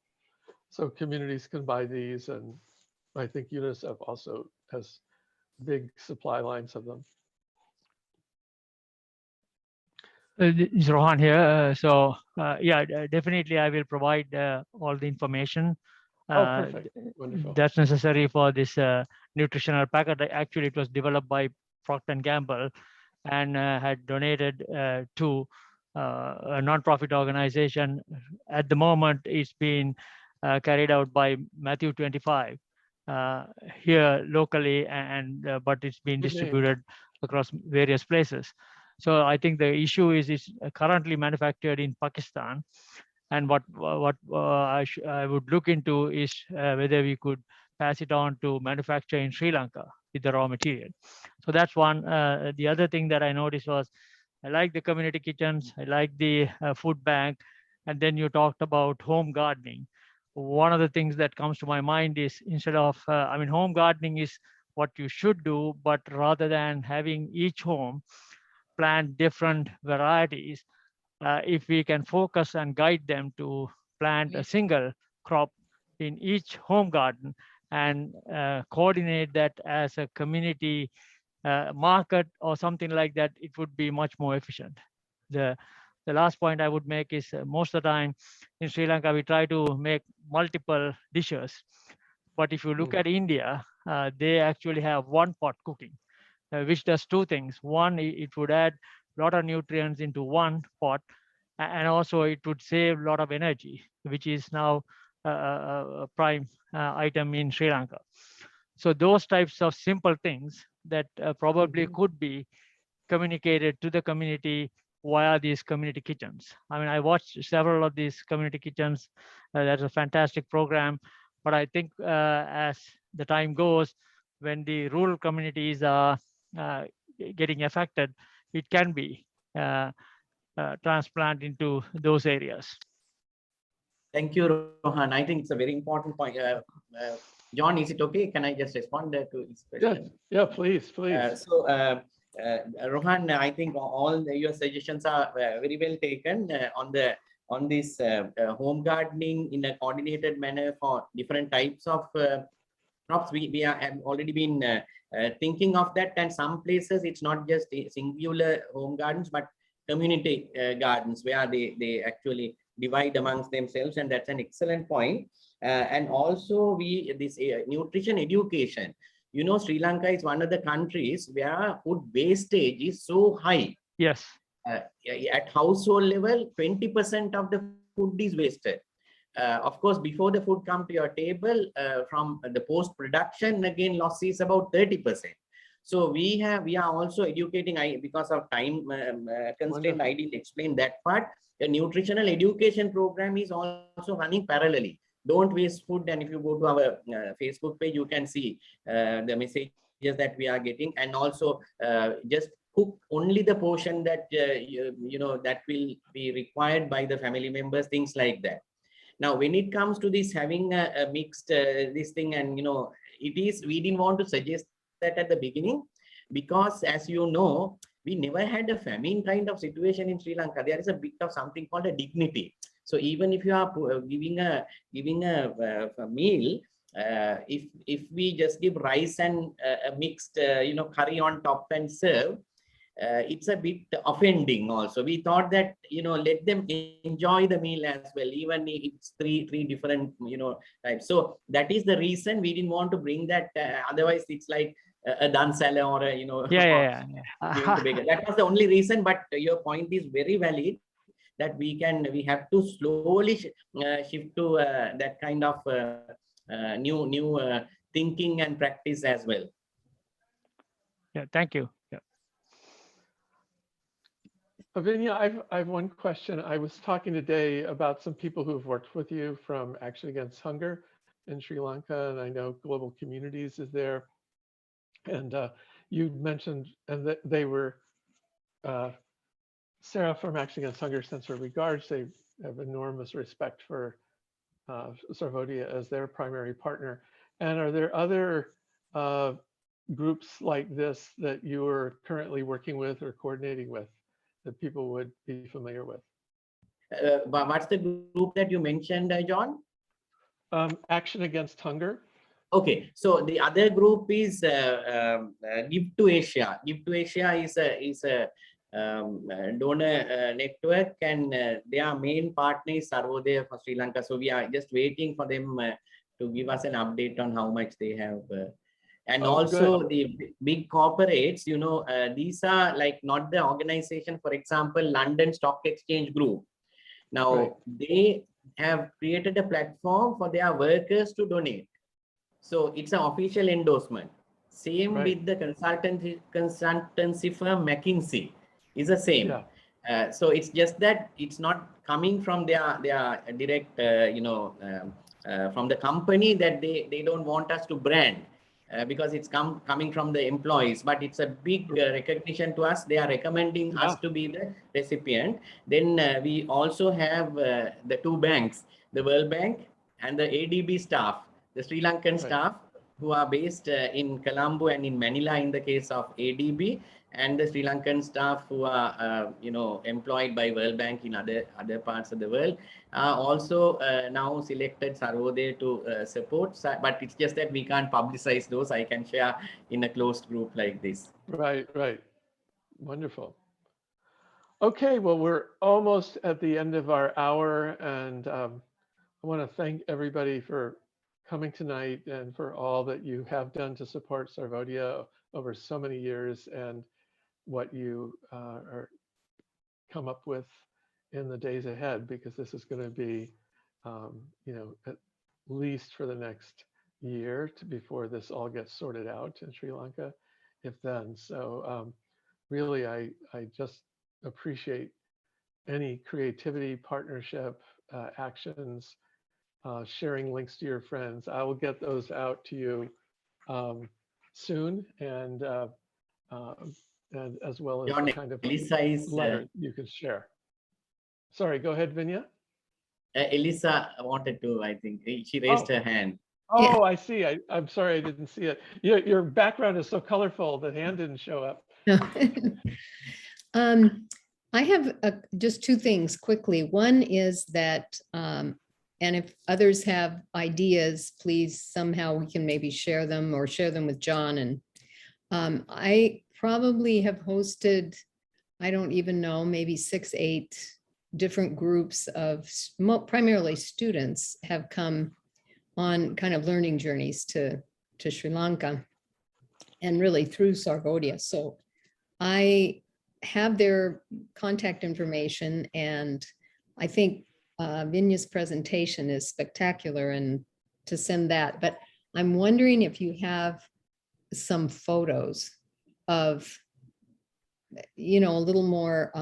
So communities can buy these, and I think UNICEF also has big supply lines of them. It's Rohan here. Yeah, definitely I will provide all the information Perfect. Wonderful. that's necessary for this nutritional packet. Actually, it was developed by Procter & Gamble and had donated to a nonprofit organization. At the moment, it's been carried out by Matthew 25 here locally, and but it's been Good name. distributed across various places. So I think the issue is it's currently manufactured in Pakistan, and what I would look into is whether we could pass it on to manufacture in Sri Lanka with the raw material. So that's one. The other thing that I noticed was I like the community kitchens, I like the food bank, and then you talked about home gardening. One of the things that comes to my mind is instead of, I mean, home gardening is what you should do, but rather than having each home plant different varieties, if we can focus and guide them to plant a single crop in each home garden and coordinate that as a community market or something like that, it would be much more efficient. The last point I would make is most of the time in Sri Lanka, we try to make multiple dishes. But if you look at India, they actually have one pot cooking, which does two things. One, it would add a lot of nutrients into one pot, and also it would save a lot of energy, which is now a prime item in Sri Lanka. So those types of simple things that probably could be communicated to the community via these community kitchens. I mean, I watched several of these community kitchens. That's a fantastic program. But I think as the time goes, when the rural communities are getting affected, it can be transplant into those areas. Thank you, Rohan. I think it's a very important point. John, is it okay? Can I just respond to his question? Yeah, please. Rohan, I think all your suggestions are very well taken on this home gardening in a coordinated manner for different types of crops. We have already been thinking of that, and some places it's not just singular home gardens, but community gardens where they actually divide amongst themselves, and that's an excellent point. And also this nutrition education. You know, Sri Lanka is one of the countries where food wastage is so high. Yes. At household level, 20% of the food is wasted. Of course, before the food come to your table, from the post-production, again, loss is about 30%. So we are also educating, because of time constraint, I didn't explain that part. The nutritional education program is also running parallelly. Don't waste food. And if you go to our Facebook page, you can see the messages that we are getting, and also just cook only the portion that that will be required by the family members, things like that. Now, when it comes to this having a mixed this thing, and we didn't want to suggest that at the beginning, because as you know, we never had a famine kind of situation in Sri Lanka. There is a bit of something called a dignity. So even if you are giving a meal, if we just give rice and a mixed curry on top and serve, it's a bit offending also. We thought that let them enjoy the meal as well, even if it's three different types. So that is the reason we didn't want to bring that. Otherwise, it's like a dansala or a that was the only reason. But your point is very valid, that we have to slowly shift to that kind of new thinking and practice as well. Yeah, thank you. Yeah. Vinya, I have one question. I was talking today about some people who have worked with you from Action Against Hunger in Sri Lanka, and I know Global Communities is there. And you mentioned, and that they were, Sarah from Action Against Hunger sends her regards. They have enormous respect for Sarvodaya as their primary partner. And are there other groups like this that you are currently working with or coordinating with that people would be familiar with? What's the group that you mentioned, John? Action Against Hunger. Okay, so the other group is Give to Asia. Give to Asia is a donor network, and their main partner is Sarvodaya for Sri Lanka. So we are just waiting for them to give us an update on how much they have. And also good. the big corporates, you know, these are like not the organization, for example, London Stock Exchange Group. Now, they have created a platform for their workers to donate. So it's an official endorsement. Same with the consultancy firm McKinsey is the same. Yeah. So it's just that it's not coming from their direct, from the company, that they don't want us to brand. Because it's coming from the employees, but it's a big recognition to us. They are recommending us to be the recipient. Then we also have the two banks, the World Bank and the ADB staff, the Sri Lankan staff who are based in Colombo and in Manila in the case of ADB, and the Sri Lankan staff who are employed by World Bank in other parts of the world also now selected Sarvodaya to support, but it's just that we can't publicize those. I can share in a closed group like this. Right. Wonderful. Okay, well, we're almost at the end of our hour, and I want to thank everybody for coming tonight and for all that you have done to support Sarvodaya over so many years, and what you are come up with in the days ahead, because this is going to be, at least for the next year before this all gets sorted out in Sri Lanka, if then. So really, I just appreciate any creativity, partnership, actions, sharing links to your friends. I will get those out to you soon, and as well as the kind of letter you can share. Sorry, go ahead, Vinya. Elisa wanted to, I think. She raised her hand. Oh, I see. I'm sorry, I didn't see it. Your background is so colorful, the hand didn't show up. I have just two things quickly. One is that, and if others have ideas, please somehow we can maybe share them or share them with John. And I probably have hosted, I don't even know, maybe 6, 8 different groups of primarily students have come on kind of learning journeys to Sri Lanka, and really through Sarvodaya. So I have their contact information, and I think Vinya's presentation is spectacular, and to send that. But I'm wondering if you have some photos of, a little more,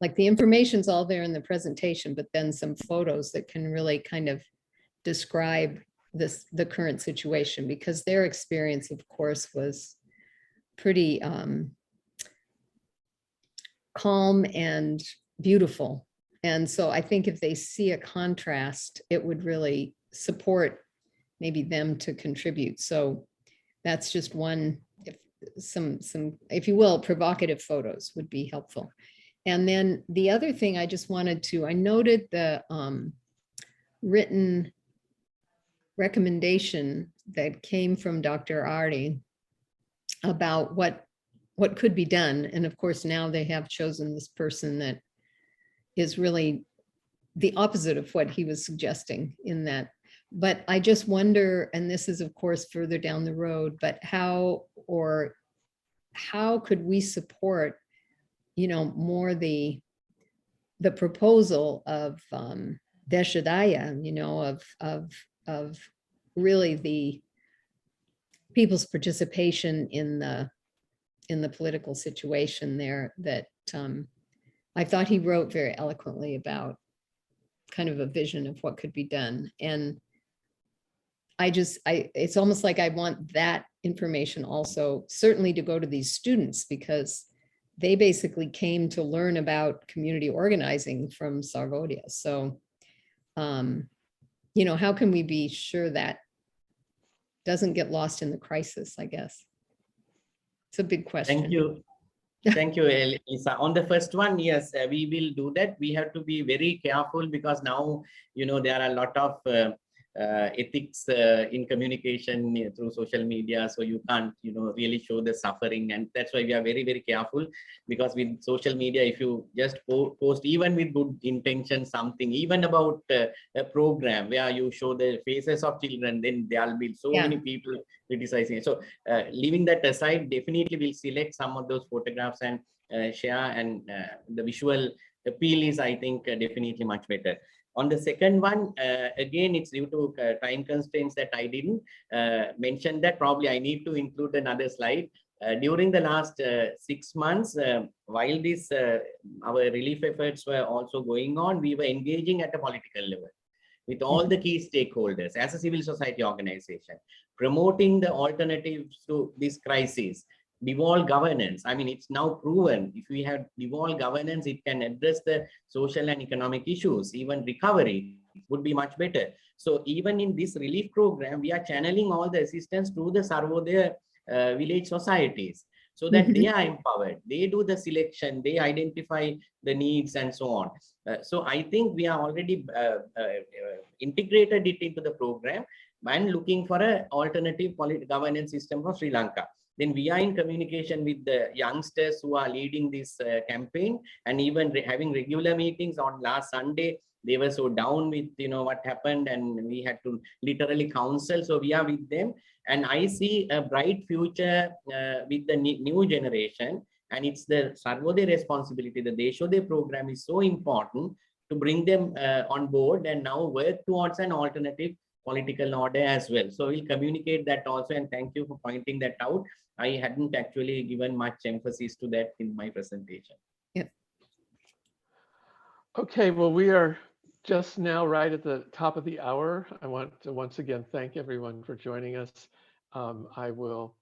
like the information's all there in the presentation, but then some photos that can really kind of describe the current situation, because their experience, of course, was pretty calm and beautiful. And so I think if they see a contrast, it would really support maybe them to contribute. So that's just one, if you will, provocative photos would be helpful. And then the other thing I just wanted to, I noted the written recommendation that came from Dr. Ardi about what could be done. And of course, now they have chosen this person that is really the opposite of what he was suggesting in that. But I just wonder, and this is of course further down the road, but how could we support, more the proposal of Deshadaya, of really the people's participation in the political situation there, that I thought he wrote very eloquently about kind of a vision of what could be done. And it's almost like I want that information also certainly to go to these students, because they basically came to learn about community organizing from Sarvodaya. So, how can we be sure that doesn't get lost in the crisis, I guess? It's a big question. Thank you. Thank you, Elisa. On the first one, yes, we will do that. We have to be very careful, because now, there are a lot of ethics in communication through social media. So you can't, really show the suffering. And that's why we are very, very careful, because with social media, if you just post even with good intention, something, even about a program where you show the faces of children, then there'll be so many people criticizing it. So leaving that aside, definitely we'll select some of those photographs and share, and the visual appeal is, I think, definitely much better. On the second one, again, it's due to time constraints that I didn't mention that. Probably I need to include another slide. During the last 6 months, while this our relief efforts were also going on, we were engaging at a political level with all the key stakeholders as a civil society organization, promoting the alternatives to this crisis. Devolved governance. I mean, it's now proven if we have devolved governance, it can address the social and economic issues. Even recovery would be much better. So even in this relief program, we are channeling all the assistance to the Sarvodaya village societies, so that they are empowered. They do the selection, they identify the needs and so on. So I think we are already integrated it into the program and looking for an alternative governance system for Sri Lanka. Then we are in communication with the youngsters who are leading this campaign, and even having regular meetings. On last Sunday, they were so down with what happened, and we had to literally counsel. So we are with them, and I see a bright future with the new generation. And it's the Sarvodaya responsibility. The Deshodaya program is so important to bring them on board and now work towards an alternative political order as well. So we'll communicate that also, and thank you for pointing that out. I hadn't actually given much emphasis to that in my presentation. Yeah. Okay, well, we are just now right at the top of the hour. I want to once again thank everyone for joining us. I will